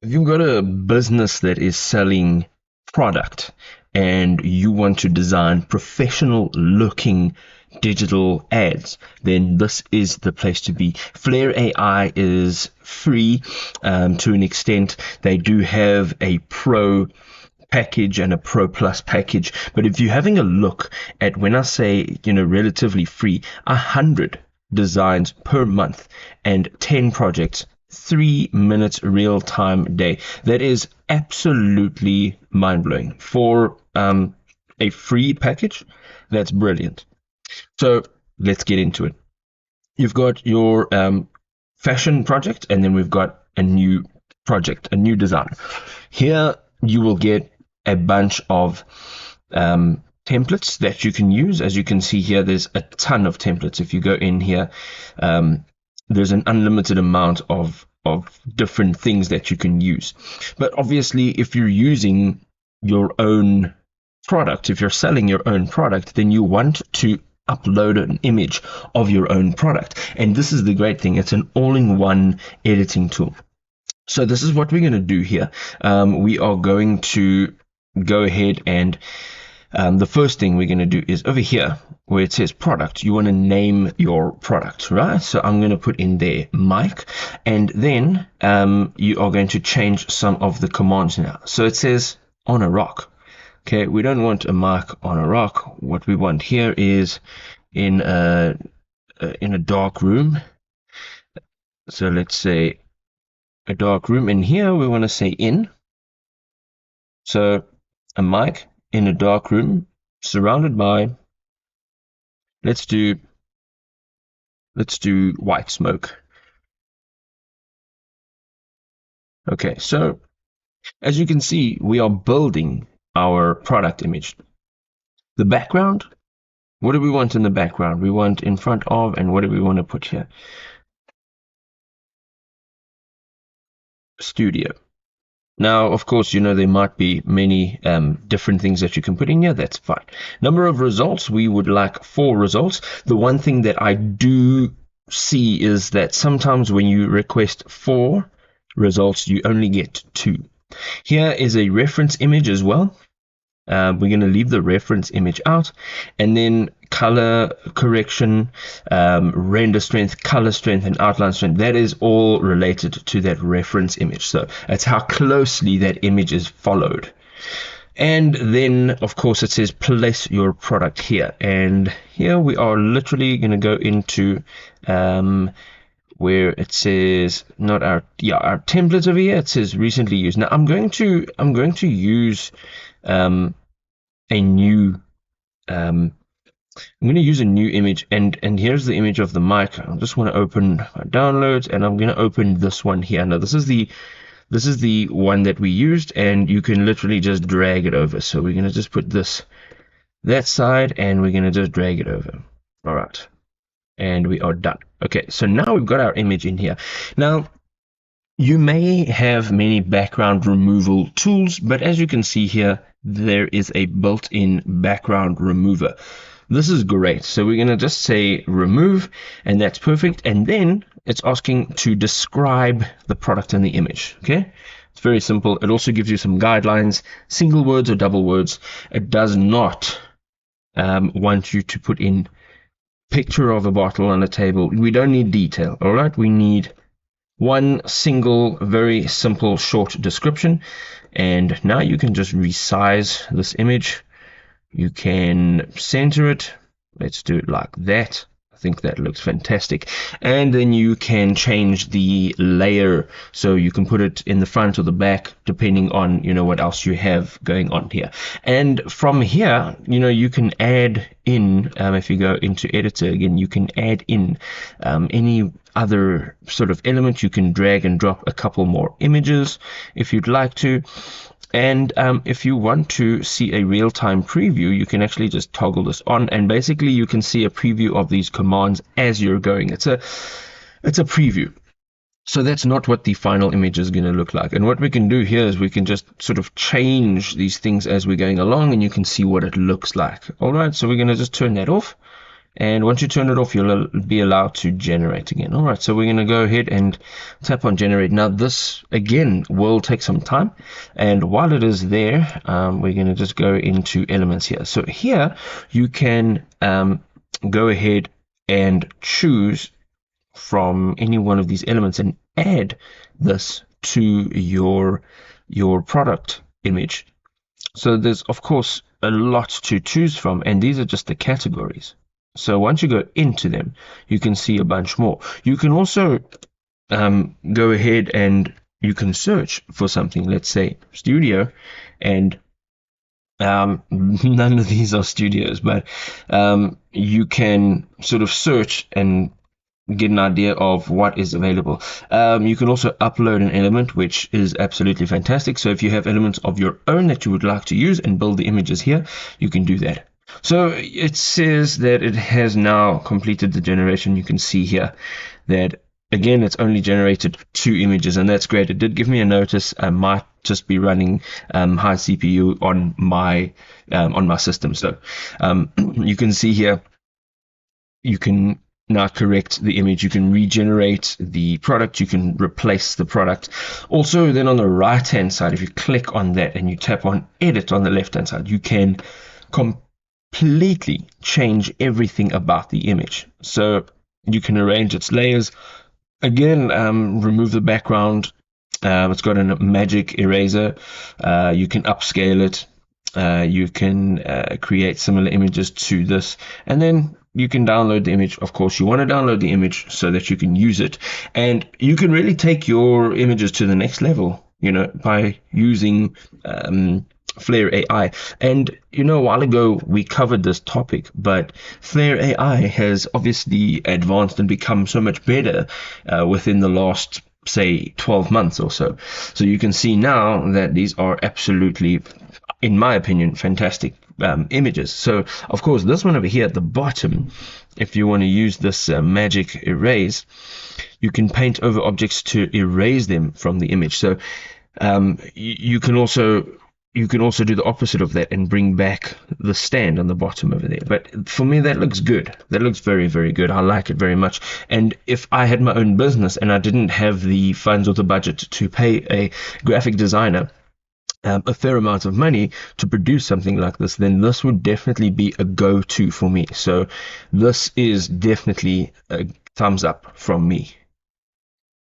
If you've got a business that is selling product and you want to design professional looking digital ads, then this is the place to be. Flair.ai is free to an extent. They do have a pro package and a pro plus package, but if you're having a look at, when I say relatively free, 100 designs per month and 10 projects, 3 minutes real time day, that is absolutely mind-blowing for a free package. That's brilliant. So let's get into it. You've got your fashion project, and then we've got a new project, a new design. Here you will get a bunch of templates that you can use. As you can see here, there's a ton of templates. If you go in here, there's an unlimited amount of different things that you can use. But obviously, if you're using your own product, if you're selling your own product, then you want to upload an image of your own product. And this is the great thing. It's an all-in-one editing tool. So this is what we're going to do here. We are going to go ahead and the first thing we're going to do is over here where it says product, you want to name your product, right? So I'm going to put in there Mike, and then you are going to change some of the commands now. So it says on a rock. Okay, we don't want a mic on a rock. What we want here is in a dark room. So let's say a dark room, and here we want to say in. So a mic in a dark room surrounded by, let's do white smoke. Okay, so as you can see, we are building our product image. The background, what do we want in the background? We want in front of, and what do we want to put here? Studio. Now, of course, there might be many different things that you can put in here. That's fine. Number of results, we would like 4 results. The one thing that I do see is that sometimes when you request 4 results, you only get 2. Here is a reference image as well. We're going to leave the reference image out, and then color correction, render strength, color strength, and outline strength. That is all related to that reference image. So that's how closely that image is followed. And then, of course, it says place your product here. And here we are literally going to go into where it says our templates over here. It says recently used. Now I'm going to use a new image, and here's the image of the mic. I just want to open my downloads, and I'm going to open this one here. Now this is the one that we used, and you can literally just drag it over. So we're going to just put that side, and we're going to just drag it over. All right, and we are done. Okay, so now we've got our image in here. Now you may have many background removal tools, but as you can see here, there is a built-in background remover. This is great. So we're going to just say remove, and that's perfect. And then it's asking to describe the product and the image. Okay, it's very simple. It also gives you some guidelines, single words or double words. It does not want you to put in picture of a bottle on a table. We don't need detail. All right, we need one single, very simple, short description. And now you can just resize this image. You can center it. Let's do it like that. I think that looks fantastic. And then you can change the layer, so you can put it in the front or the back, depending on what else you have going on here. And from here, you can add in, if you go into editor again, you can add in any other sort of element. You can drag and drop a couple more images if you'd like to. And if you want to see a real-time preview, you can actually just toggle this on, and basically you can see a preview of these commands as you're going. It's a preview. So that's not what the final image is going to look like. And what we can do here is we can just sort of change these things as we're going along, and you can see what it looks like. All right, so we're going to just turn that off, And once you turn it off, you'll be allowed to generate again. All right, so we're going to go ahead and tap on generate. Now this again will take some time, and while it is there, we're going to just go into elements here. So here you can go ahead and choose from any one of these elements and add this to your product image. So there's of course a lot to choose from, and these are just the categories. So once you go into them, you can see a bunch more. You can also go ahead and you can search for something. Let's say studio, and none of these are studios, but you can sort of search and get an idea of what is available. You can also upload an element, which is absolutely fantastic. So if you have elements of your own that you would like to use and build the images here, you can do that. So it says that it has now completed the generation. You can see here that again, it's only generated 2 images, and that's great. It did give me a notice. I might just be running high CPU on my system. So you can see here, you can now correct the image, you can regenerate the product, you can replace the product. Also, then on the right hand side, if you click on that and you tap on edit on the left hand side, you can completely change everything about the image. So you can arrange its layers. Again, remove the background. It's got a magic eraser. You can upscale it. You can create similar images to this, and then you can download the image. Of course, you want to download the image so that you can use it, and you can really take your images to the next level, by using Flair.ai. And a while ago we covered this topic, but Flair.ai has obviously advanced and become so much better within the last, say, 12 months or so. So you can see now that these are absolutely, in my opinion, fantastic images. So of course, this one over here at the bottom, if you want to use this magic erase, you can paint over objects to erase them from the image. So you can also do the opposite of that and bring back the stand on the bottom over there. But for me, that looks good. That looks very, very good. I like it very much. And if I had my own business and I didn't have the funds or the budget to pay a graphic designer a fair amount of money to produce something like this, then this would definitely be a go-to for me. So this is definitely a thumbs up from me.